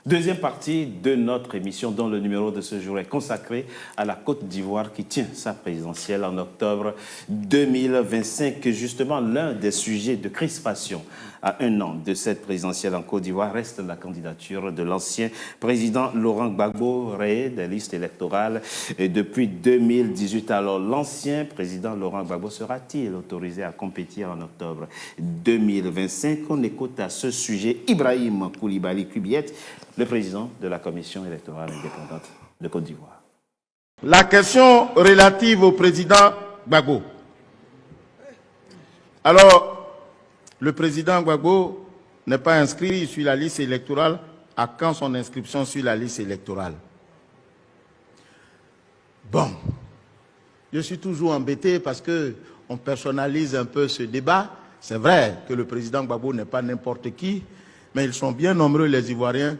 Deuxième partie de notre émission dont le numéro de ce jour est consacré à la Côte d'Ivoire qui tient sa présidentielle en octobre 2025. Justement, l'un des sujets de crispation à un an de cette présidentielle en Côte d'Ivoire reste la candidature de l'ancien président Laurent Gbagbo, rayé des listes électorales depuis 2018. Alors, l'ancien président Laurent Gbagbo sera-t-il autorisé à compétir en octobre 2025? On écoute à ce sujet Ibrahim Koulibaly Kubiet, le président de la Commission électorale indépendante de Côte d'Ivoire. La question relative au président Gbagbo. Alors, le président Gbagbo n'est pas inscrit sur la liste électorale. À quand son inscription sur la liste électorale? Bon, je suis toujours embêté parce qu'on personnalise un peu ce débat. C'est vrai que le président Gbagbo n'est pas n'importe qui, mais ils sont bien nombreux, les Ivoiriens,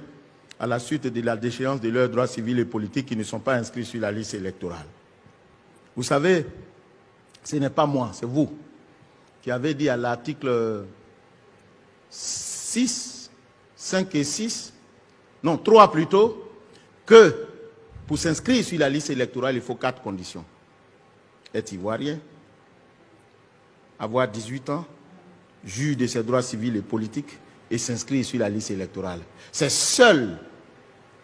à la suite de la déchéance de leurs droits civils et politiques qui ne sont pas inscrits sur la liste électorale. Vous savez, ce n'est pas moi, c'est vous qui avez dit à l'article 6, 5 et 6, non, 3 plutôt, que pour s'inscrire sur la liste électorale, il faut 4 conditions. Être ivoirien, avoir 18 ans, jouir de ses droits civils et politiques et s'inscrire sur la liste électorale. C'est seule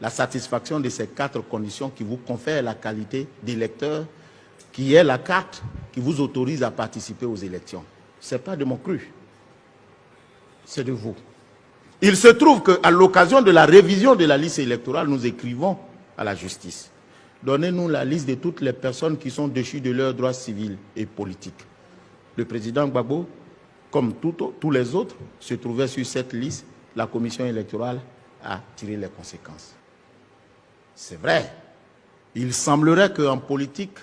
la satisfaction de ces 4 conditions qui vous confère la qualité d'électeur, qui est la carte qui vous autorise à participer aux élections. Ce n'est pas de mon cru, c'est de vous. Il se trouve qu'à l'occasion de la révision de la liste électorale, nous écrivons à la justice. Donnez-nous la liste de toutes les personnes qui sont déchues de leurs droits civils et politiques. Le président Gbagbo, comme tous les autres, se trouvait sur cette liste. La commission électorale a tiré les conséquences. C'est vrai. Il semblerait qu'en politique,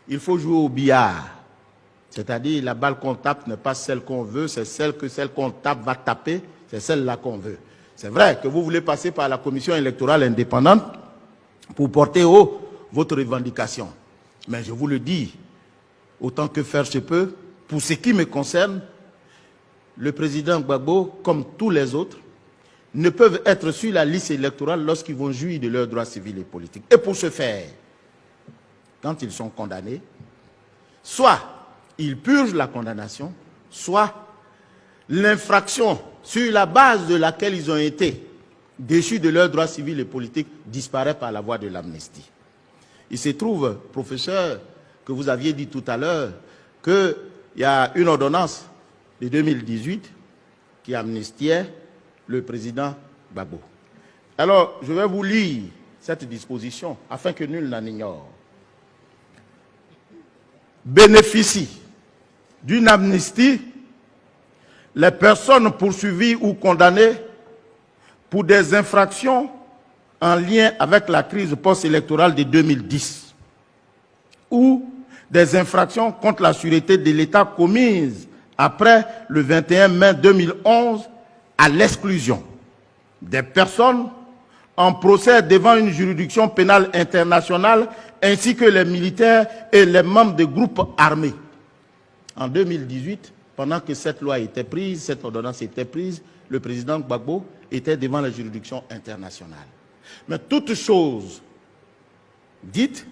il faut jouer au billard. C'est-à-dire la balle qu'on tape n'est pas celle qu'on veut, c'est celle qu'on tape va taper, c'est celle-là qu'on veut. C'est vrai que vous voulez passer par la commission électorale indépendante pour porter haut votre revendication. Mais je vous le dis, autant que faire se peut, pour ce qui me concerne, le président Gbagbo, comme tous les autres, ne peuvent être sur la liste électorale lorsqu'ils vont jouir de leurs droits civils et politiques. Et pour ce faire, quand ils sont condamnés, soit ils purgent la condamnation, soit l'infraction sur la base de laquelle ils ont été déchus de leurs droits civils et politiques disparaît par la voie de l'amnistie. Il se trouve, professeur, que vous aviez dit tout à l'heure, qu'il y a une ordonnance de 2018 qui amnistiait le président Gbagbo. Alors, je vais vous lire cette disposition afin que nul n'en ignore. Bénéficie d'une amnistie les personnes poursuivies ou condamnées pour des infractions en lien avec la crise post-électorale de 2010 ou des infractions contre la sûreté de l'État commises après le 21 mai 2011 à l'exclusion des personnes en procès devant une juridiction pénale internationale ainsi que les militaires et les membres de groupes armés. En 2018, pendant que cette loi était prise, cette ordonnance était prise, le président Gbagbo était devant la juridiction internationale. Mais toute chose dite,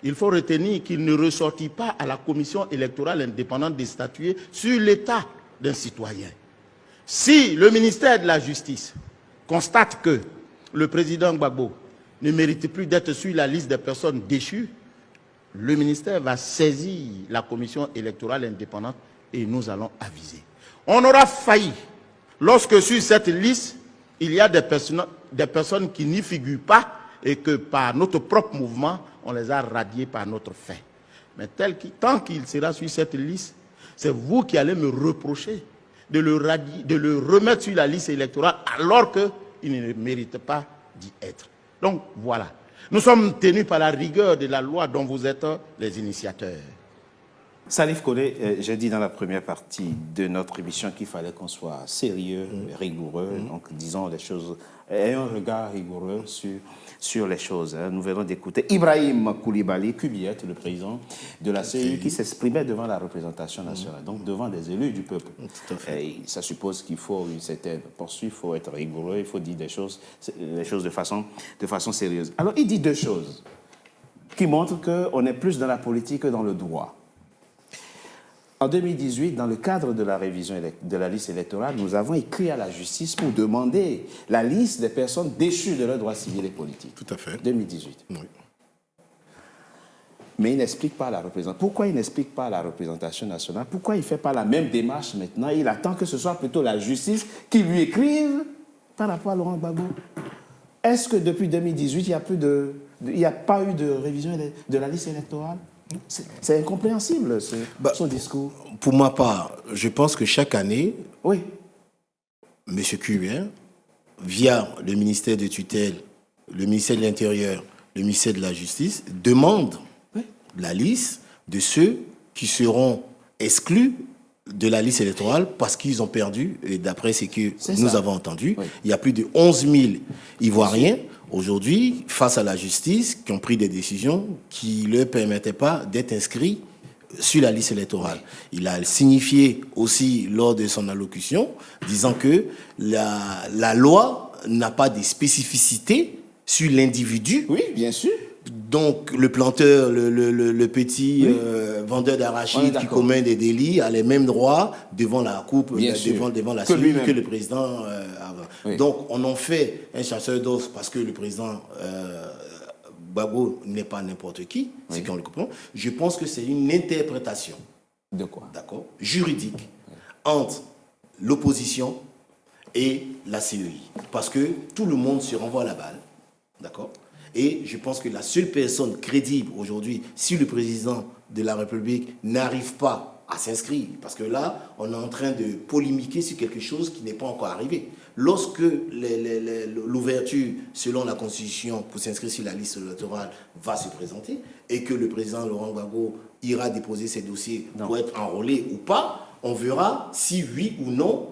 il faut retenir qu'il ne ressortit pas à la commission électorale indépendante de statuer sur l'état d'un citoyen. Si le ministère de la Justice constate que le président Gbagbo ne mérite plus d'être sur la liste des personnes déchues, le ministère va saisir la commission électorale indépendante et nous allons aviser. On aura failli lorsque sur cette liste, il y a des personnes qui n'y figurent pas et que par notre propre mouvement, on les a radiées par notre fait. Mais tant qu'il sera sur cette liste, c'est vous qui allez me reprocher de le remettre sur la liste électorale alors qu'il ne mérite pas d'y être. Donc voilà. Nous sommes tenus par la rigueur de la loi dont vous êtes les initiateurs. Salif Koné, j'ai dit dans la première partie de notre émission qu'il fallait qu'on soit sérieux, rigoureux, donc disons les choses, ayons un regard rigoureux sur les choses. Nous venons d'écouter Ibrahim Koulibaly, Kubiet, le président de la CEI, qui s'exprimait devant la représentation nationale, donc devant des élus du peuple. Tout à fait. Et ça suppose qu'il faut une certaine poursuite, il faut être rigoureux, il faut dire les choses de façon sérieuse. Alors il dit deux choses qui montrent qu'on est plus dans la politique que dans le droit. En 2018, dans le cadre de la révision de la liste électorale, nous avons écrit à la justice pour demander la liste des personnes déchues de leurs droits civils et politiques. Tout à fait. 2018. Oui. Mais il n'explique pas la représentation. Pourquoi il n'explique pas la représentation nationale? Pourquoi il ne fait pas la même démarche maintenant? Il attend que ce soit plutôt la justice qui lui écrive par rapport à Laurent Gbagbo. Est-ce que depuis 2018, il n'y a pas eu de révision de la liste électorale? C'est incompréhensible, son discours. Pour ma part, je pense que chaque année, Oui. M. Kubien, via le ministère de tutelle, le ministère de l'Intérieur, le ministère de la Justice, demande la liste de ceux qui seront exclus de la liste électorale parce qu'ils ont perdu, et d'après ce que nous avons entendu, il y a plus de 11 000 Ivoiriens aujourd'hui, face à la justice, qui ont pris des décisions qui ne leur permettaient pas d'être inscrits sur la liste électorale. Il a signifié aussi lors de son allocution, disant que la loi n'a pas de spécificité sur l'individu. Oui, bien sûr. Donc, le planteur, le petit vendeur d'arachide qui commet des délits a les mêmes droits devant la coupe, devant la CEI que le président avant. Oui. Donc, on en fait un chasseur d'os parce que le président Gbagbo n'est pas n'importe qui, c'est qu'on le comprend. Je pense que c'est une interprétation. De quoi? D'accord, juridique entre l'opposition et la CEI. Parce que tout le monde se renvoie la balle. D'accord? Et je pense que la seule personne crédible aujourd'hui, si le président de la République n'arrive pas à s'inscrire, parce que là, on est en train de polémiquer sur quelque chose qui n'est pas encore arrivé. Lorsque l'ouverture, selon la Constitution, pour s'inscrire sur la liste électorale, va se présenter, et que le président Laurent Gbagbo ira déposer ses dossiers pour être enrôlé ou pas, on verra si oui ou non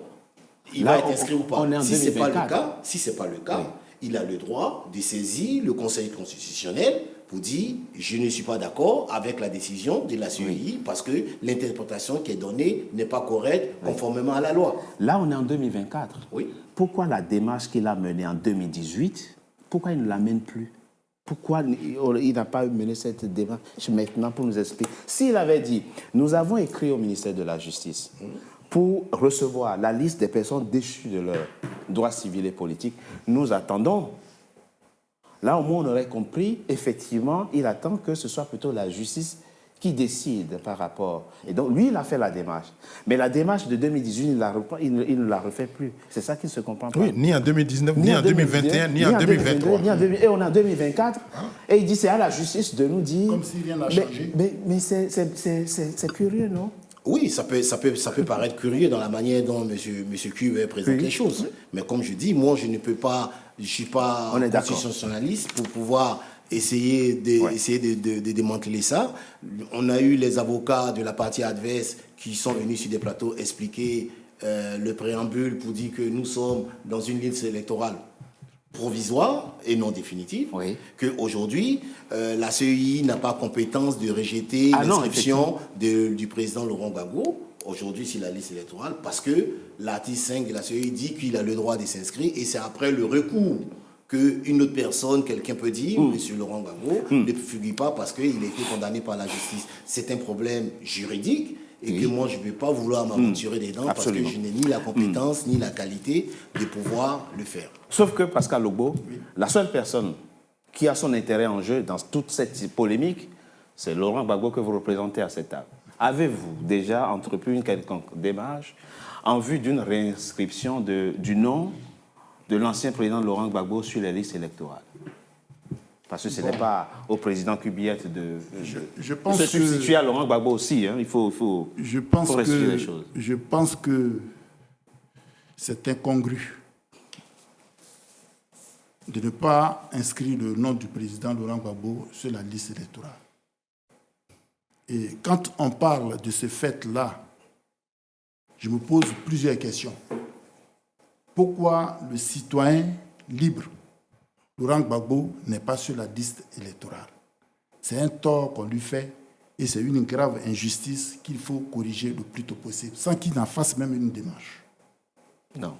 il va être inscrit ou pas. Si ce n'est pas le cas, il a le droit de saisir le Conseil constitutionnel pour dire « je ne suis pas d'accord avec la décision de la CEI parce que l'interprétation qui est donnée n'est pas correcte conformément à la loi ». Là, on est en 2024. Oui. Pourquoi la démarche qu'il a menée en 2018, pourquoi il ne la mène plus? Pourquoi il n'a pas mené cette démarche maintenant pour nous expliquer? S'il avait dit « nous avons écrit au ministère de la Justice », pour recevoir la liste des personnes déchues de leurs droits civils et politiques, nous attendons. Là, au moins, on aurait compris, effectivement, il attend que ce soit plutôt la justice qui décide par rapport. Et donc, lui, il a fait la démarche. Mais la démarche de 2018, il ne la refait plus. C'est ça qui ne se comprend pas. Oui, ni en 2019, ni en 2021, ni en 2023. Et on est en 2024. Et il dit, c'est à la justice de nous dire... Comme si rien n'a changé. Mais c'est curieux, non? Oui, ça peut paraître curieux dans la manière dont M. Q présente les choses. Mais comme je dis, moi, je ne suis pas constitutionnaliste pour pouvoir essayer de démanteler ça. On a eu les avocats de la partie adverse qui sont venus sur des plateaux expliquer le préambule pour dire que nous sommes dans une liste électorale provisoire et non définitive, qu'aujourd'hui, la CEI n'a pas compétence de rejeter l'inscription du président Laurent Gbagbo, aujourd'hui sur la liste électorale, parce que l'article 5 de la CEI dit qu'il a le droit de s'inscrire, et c'est après le recours qu'une autre personne, quelqu'un peut dire, M. Laurent Gbagbo, ne figure pas parce qu'il a été condamné par la justice. C'est un problème juridique, et que moi, je ne vais pas vouloir m'aventurer dedans parce que je n'ai ni la compétence, ni la qualité de pouvoir le faire. Sauf que, Pascal Logbo, la seule personne qui a son intérêt en jeu dans toute cette polémique, c'est Laurent Gbagbo que vous représentez à cette table. Avez-vous déjà entrepris une quelconque démarche en vue d'une réinscription du nom de l'ancien président Laurent Gbagbo sur les listes électorales? Parce que ce n'est pas au président Kubiet de se substituer à Laurent Gbagbo aussi. Hein. Il faut restituer les choses. Je pense que c'est incongru de ne pas inscrire le nom du président Laurent Gbagbo sur la liste électorale. Et quand on parle de ce fait-là, je me pose plusieurs questions. Pourquoi le citoyen libre, Laurent Gbagbo, n'est pas sur la liste électorale? C'est un tort qu'on lui fait et c'est une grave injustice qu'il faut corriger le plus tôt possible, sans qu'il en fasse même une démarche. Non.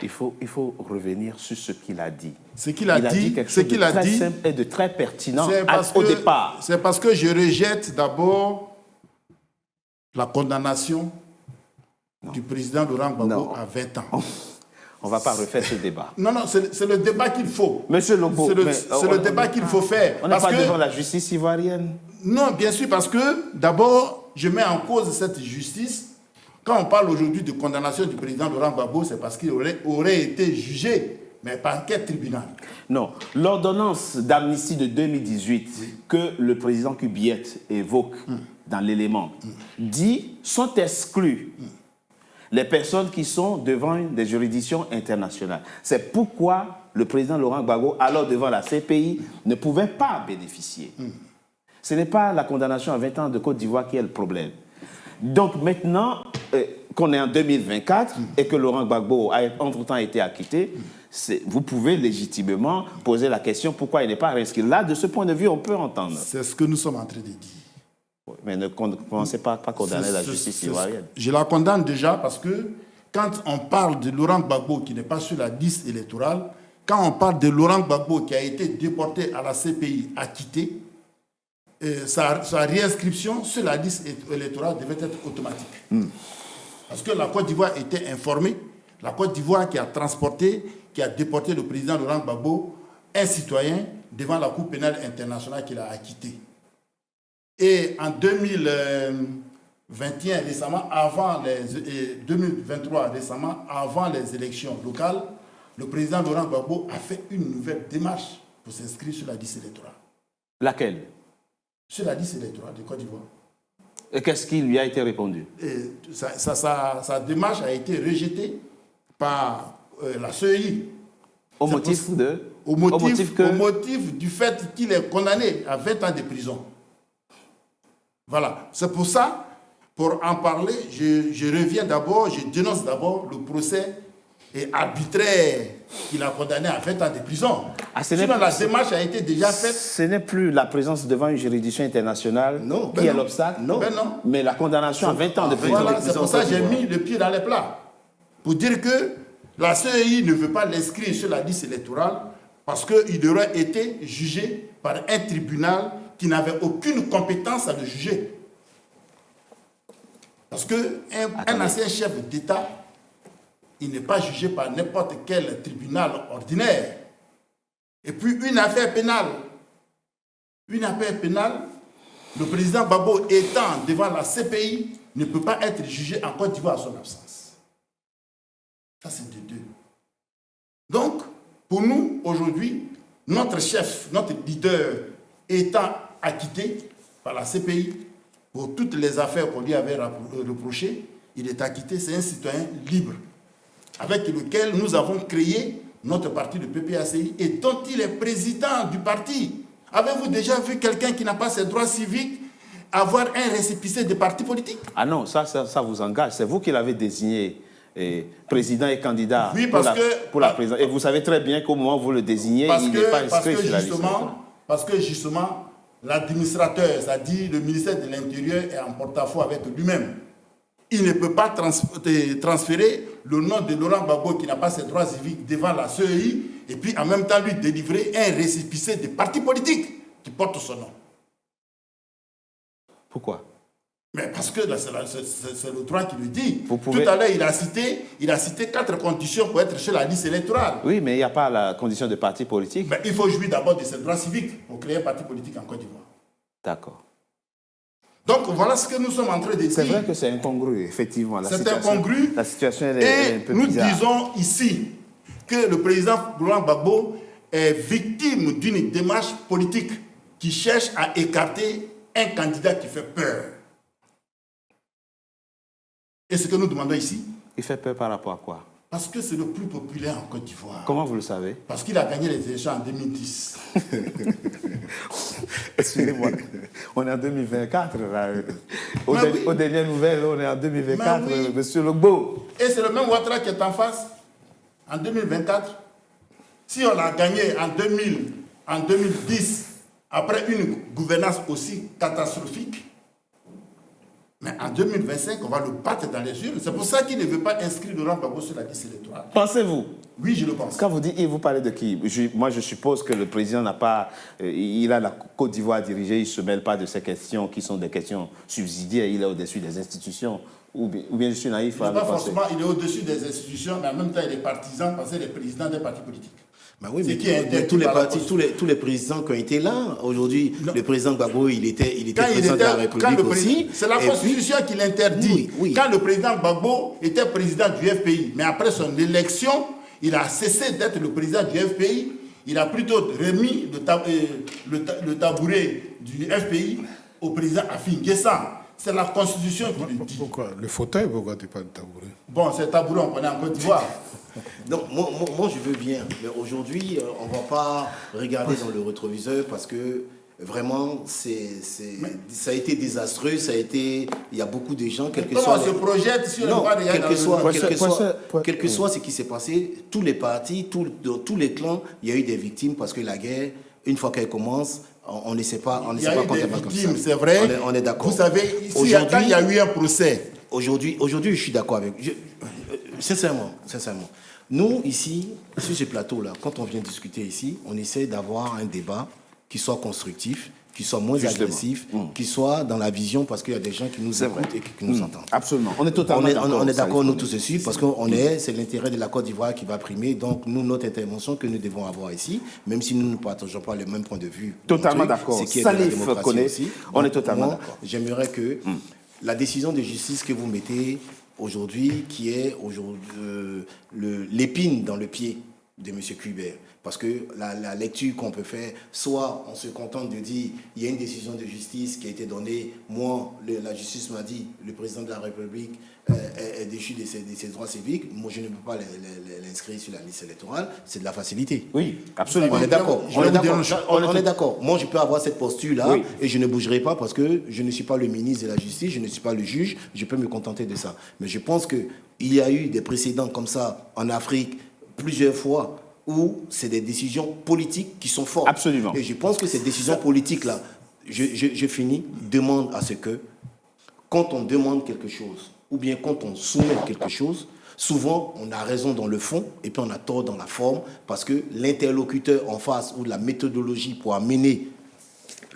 Il faut revenir sur ce qu'il a dit. Ce qu'il a dit, quelque chose de très simple et de très pertinent au départ. C'est parce que je rejette d'abord la condamnation du président Laurent Gbagbo à 20 ans. On ne va pas refaire ce débat. Non, c'est le débat qu'il faut. Monsieur Logbo, c'est le débat qu'il faut faire. On n'est pas devant la justice ivoirienne. Non, bien sûr, parce que d'abord, je mets en cause cette justice. Quand on parle aujourd'hui de condamnation du président Laurent Gbagbo, c'est parce qu'il aurait été jugé, mais par quel tribunal? Non, l'ordonnance d'amnistie de 2018 que le président Kubiet évoque dans l'élément dit sont exclus les personnes qui sont devant des juridictions internationales. C'est pourquoi le président Laurent Gbagbo, alors devant la CPI, ne pouvait pas bénéficier. Ce n'est pas la condamnation à 20 ans de Côte d'Ivoire qui est le problème. Donc maintenant qu'on est en 2024 et que Laurent Gbagbo a entre-temps été acquitté, vous pouvez légitimement poser la question pourquoi il n'est pas réinscrit. Là, de ce point de vue, on peut entendre. C'est ce que nous sommes en train de dire. Mais ne commencez pas à condamner la justice ivoirienne. Je la condamne déjà parce que quand on parle de Laurent Gbagbo qui n'est pas sur la liste électorale, quand on parle de Laurent Gbagbo qui a été déporté à la CPI, acquitté, sa réinscription sur la liste électorale devait être automatique. Parce que la Côte d'Ivoire était informée, la Côte d'Ivoire qui a transporté, qui a déporté le président Laurent Gbagbo, un citoyen, devant la Cour pénale internationale qu'il a acquitté. Et en 2021, récemment, 2023, récemment, avant les élections locales, le président Laurent Gbagbo a fait une nouvelle démarche pour s'inscrire sur la liste électorale. Laquelle? Sur la liste électorale de Côte d'Ivoire. Et qu'est-ce qui lui a été répondu? Sa démarche a été rejetée par la CEI. Au motif du fait qu'il est condamné à 20 ans de prison. Voilà. C'est pour ça, pour en parler, je reviens d'abord, je dénonce d'abord le procès arbitraire qu'il a condamné à 20 ans de prison. Sinon, la démarche a été déjà faite. Ce n'est plus la présence devant une juridiction internationale qui est l'obstacle, mais la condamnation à 20 ans de prison. Voilà, c'est pour ça que j'ai mis le pied dans les plats. Pour dire que la CEI ne veut pas l'inscrire sur la liste électorale parce qu'il aurait été jugé par un tribunal qui n'avait aucune compétence à le juger. Parce qu'un ancien chef d'État, il n'est pas jugé par n'importe quel tribunal ordinaire. Et puis une affaire pénale, le président Gbagbo étant devant la CPI, ne peut pas être jugé en Côte d'Ivoire à son absence. Ça, c'est de deux. Donc, pour nous, aujourd'hui, notre chef, notre leader étant acquitté par la CPI pour toutes les affaires qu'on lui avait reprochées, il est acquitté, c'est un citoyen libre, avec lequel nous avons créé notre parti, le PPACI, et dont il est président du parti. Avez-vous déjà vu quelqu'un qui n'a pas ses droits civiques avoir un récépissé de parti politique? Ah non, ça vous engage. C'est vous qui l'avez désigné président et candidat pour la présidence. Et vous savez très bien qu'au moment où vous le désignez, il n'est pas inscrit sur la liste. Parce que justement, l'administrateur, c'est-à-dire le ministère de l'Intérieur, est en porte-à-faux avec lui-même. Il ne peut pas transférer le nom de Laurent Gbagbo qui n'a pas ses droits civiques devant la CEI et puis en même temps lui délivrer un récépissé de parti politique qui porte son nom. Pourquoi? Mais parce que c'est le droit qui le dit. Tout à l'heure, il a cité 4 conditions pour être sur la liste électorale. Oui, mais il n'y a pas la condition de parti politique. Mais il faut jouir d'abord de ses droits civiques pour créer un parti politique en Côte d'Ivoire. D'accord. Donc voilà ce que nous sommes en train de dire. C'est vrai que c'est incongru, effectivement. C'est incongru. La situation est un peu bizarre. Nous disons ici que le président Laurent Gbagbo est victime d'une démarche politique qui cherche à écarter un candidat qui fait peur. Et ce que nous demandons ici... Il fait peur par rapport à quoi? Parce que c'est le plus populaire en Côte d'Ivoire. Comment vous le savez? Parce qu'il a gagné les élections en 2010. Excusez-moi, on est en 2024. Là. Aux dernières nouvelles, on est en 2024, oui. Monsieur Logbo. Et c'est le même Ouattara qui est en face en 2024. Si on l'a gagné en 2010, après une gouvernance aussi catastrophique, mais en 2025, on va le battre dans les urnes. C'est pour ça qu'il ne veut pas inscrire Laurent Gbagbo sur la liste électorale. Pensez-vous? Oui, je le pense. Quand vous dites, vous parlez de qui? Moi, je suppose que le président n'a pas... il a la Côte d'Ivoire à diriger, il ne se mêle pas de ces questions qui sont des questions subsidiaires, il est au-dessus des institutions. Ou bien je suis naïf à le penser. Pas forcément, il est au-dessus des institutions, mais en même temps, il est partisan parce qu'il est président des partis politiques. Ben oui, mais tous les partis, tous les présidents qui ont été là, aujourd'hui, le président Gbagbo, il était président de la République aussi. C'est la Constitution qui l'interdit. Oui. Quand le président Gbagbo était président du FPI, mais après son élection, il a cessé d'être le président du FPI, il a plutôt remis le tabouret du FPI au président Afin Guessa. C'est la Constitution qui le dit. Pourquoi? Le fauteuil, pourquoi tu parles de tabouret? Bon, c'est tabouret, on connaît en Côte d'Ivoire. Donc, moi, je veux bien. Mais aujourd'hui, on ne va pas regarder dans le rétroviseur parce que vraiment, ça a été désastreux. Il y a beaucoup de gens, quel que soit... Comment on se projette si on ne va pas regarder quel que soit ce qui s'est passé, tous les partis, tous les clans, il y a eu des victimes parce que la guerre, une fois qu'elle commence, on ne sait pas quand elle va commencer. Il y a eu des victimes, c'est vrai. On est d'accord. Vous savez, ici, quand il y a eu un procès... Aujourd'hui, je suis d'accord avec... Sincèrement. Nous, ici, sur ce plateau-là, quand on vient discuter ici, on essaie d'avoir un débat qui soit constructif, qui soit moins agressif, qui soit dans la vision, parce qu'il y a des gens qui nous écoutent et qui nous entendent. Absolument. On est totalement d'accord. On est d'accord, nous tous dessus, parce que c'est l'intérêt de la Côte d'Ivoire qui va primer. Donc, nous, notre intervention que nous devons avoir ici, même si nous ne partageons pas le même point de vue. Totalement d'accord. Salif connaît aussi. On est totalement d'accord. J'aimerais que la décision de justice que vous mettez aujourd'hui, qui est l'épine dans le pied de M. Cuibert. Parce que la lecture qu'on peut faire, soit on se contente de dire il y a une décision de justice qui a été donnée, moi, la justice m'a dit, le président de la République est déchu de ses droits civiques, moi je ne peux pas l'inscrire sur la liste électorale, c'est de la facilité. Oui, absolument. On est d'accord. On est d'accord. Moi je peux avoir cette posture-là et je ne bougerai pas parce que je ne suis pas le ministre de la Justice, je ne suis pas le juge, je peux me contenter de ça. Mais je pense qu'il y a eu des précédents comme ça en Afrique plusieurs fois, où c'est des décisions politiques qui sont fortes. Absolument. Et je pense que ces décisions politiques-là, je finis, demandent à ce que, quand on demande quelque chose, ou bien quand on soumet quelque chose, souvent on a raison dans le fond et puis on a tort dans la forme, parce que l'interlocuteur en face ou la méthodologie pour amener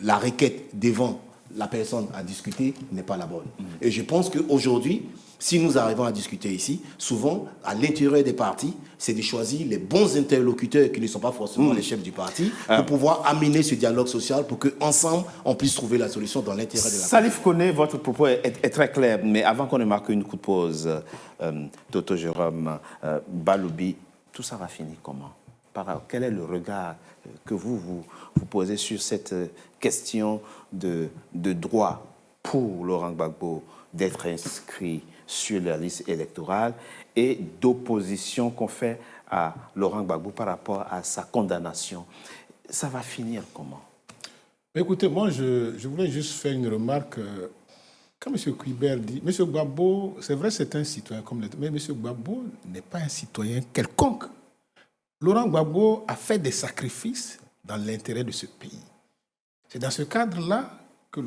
la requête devant la personne à discuter n'est pas la bonne. Et je pense qu'aujourd'hui, si nous arrivons à discuter ici, souvent, à l'intérieur des partis, c'est de choisir les bons interlocuteurs qui ne sont pas forcément les chefs du parti pour pouvoir amener ce dialogue social pour qu'ensemble, on puisse trouver la solution dans l'intérêt de la Salif Koné, votre propos est très clair, mais avant qu'on ne marque une coup de pause, Toto Jérôme Baloubi, tout ça va finir comment? Quel est le regard que vous posez sur cette question de droit pour Laurent Gbagbo d'être inscrit sur la liste électorale et d'opposition qu'on fait à Laurent Gbagbo par rapport à sa condamnation? Ça va finir comment? Écoutez, moi, je voulais juste faire une remarque. Quand M. Cuibert dit, M. Gbagbo, c'est vrai, c'est un citoyen comme l'autre, mais M. Gbagbo n'est pas un citoyen quelconque. Laurent Gbagbo a fait des sacrifices dans l'intérêt de ce pays. C'est dans ce cadre-là que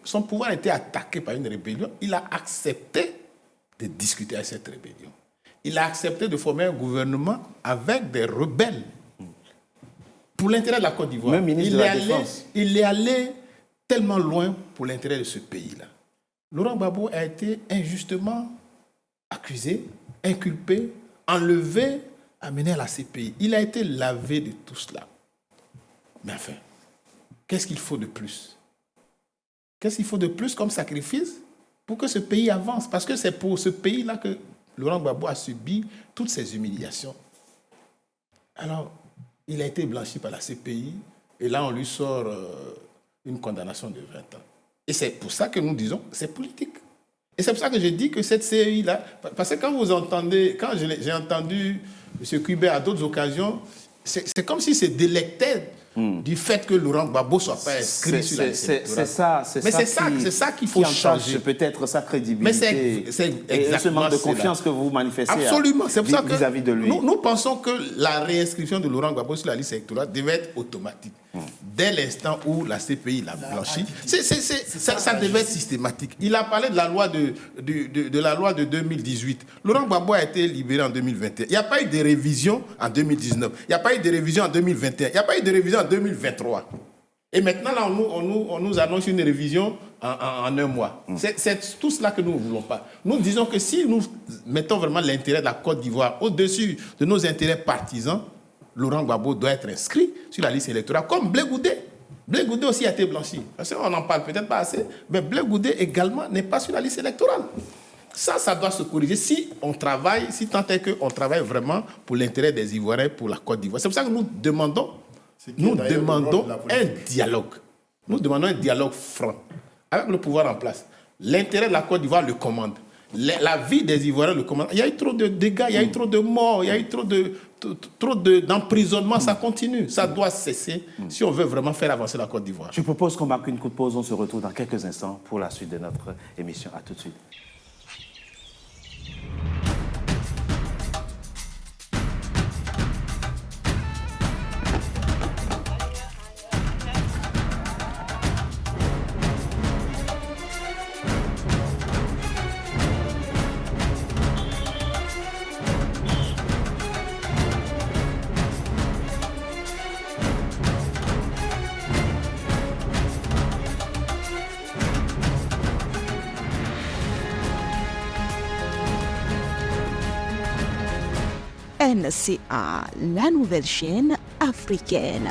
son pouvoir a été attaqué par une rébellion, il a accepté de discuter avec cette rébellion. Il a accepté de former un gouvernement avec des rebelles pour l'intérêt de la Côte d'Ivoire. Même ministre de la Défense. Il est allé tellement loin pour l'intérêt de ce pays-là. Laurent Gbagbo a été injustement accusé, inculpé, enlevé, amené à la CPI. Il a été lavé de tout cela. Mais enfin, qu'est-ce qu'il faut de plus? Qu'est-ce qu'il faut de plus comme sacrifice pour que ce pays avance? Parce que c'est pour ce pays-là que Laurent Gbagbo a subi toutes ces humiliations. Alors, il a été blanchi par la CPI et là, on lui sort une condamnation de 20 ans. Et c'est pour ça que nous disons que c'est politique. Et c'est pour ça que je dis que cette CEI-là, parce que quand j'ai entendu M. Cuibert à d'autres occasions, c'est comme s'il se délectait du fait que Laurent Gbagbo ne soit pas inscrit sur la liste électorale. C'est ça qu'il faut changer. Peut-être sa crédibilité. Mais c'est exactement ce manque de confiance que vous manifestez vis-à-vis de lui. Nous pensons que la réinscription de Laurent Gbagbo sur la liste électorale devait être automatique. Dès l'instant où la CPI l'a blanchi, ça devait être systématique. Il a parlé de la loi de 2018. Laurent Gbagbo a été libéré en 2021. Il n'y a pas eu de révision en 2019. Il n'y a pas eu de révision en 2021. Il n'y a pas eu de révision en 2023. Et maintenant, là, on nous annonce une révision en un mois. C'est tout cela que nous ne voulons pas. Nous disons que si nous mettons vraiment l'intérêt de la Côte d'Ivoire au-dessus de nos intérêts partisans, Laurent Gbagbo doit être inscrit sur la liste électorale, comme Blé Goudé. Blé Goudé aussi a été blanchi. Parce qu'on n'en parle peut-être pas assez, mais Blé Goudé également n'est pas sur la liste électorale. Ça doit se corriger si on travaille, si tant est qu'on travaille vraiment pour l'intérêt des Ivoiriens, pour la Côte d'Ivoire. C'est pour ça que nous demandons un dialogue. Nous demandons un dialogue franc avec le pouvoir en place. L'intérêt de la Côte d'Ivoire le commande. La vie des Ivoiriens le commande. Il y a eu trop de dégâts, il y a eu trop de morts, il y a eu trop d'emprisonnement. Ça continue. Ça doit cesser si on veut vraiment faire avancer la Côte d'Ivoire. Je propose qu'on marque une courte pause. On se retrouve dans quelques instants pour la suite de notre émission. À tout de suite. NCA, la nouvelle chaîne africaine.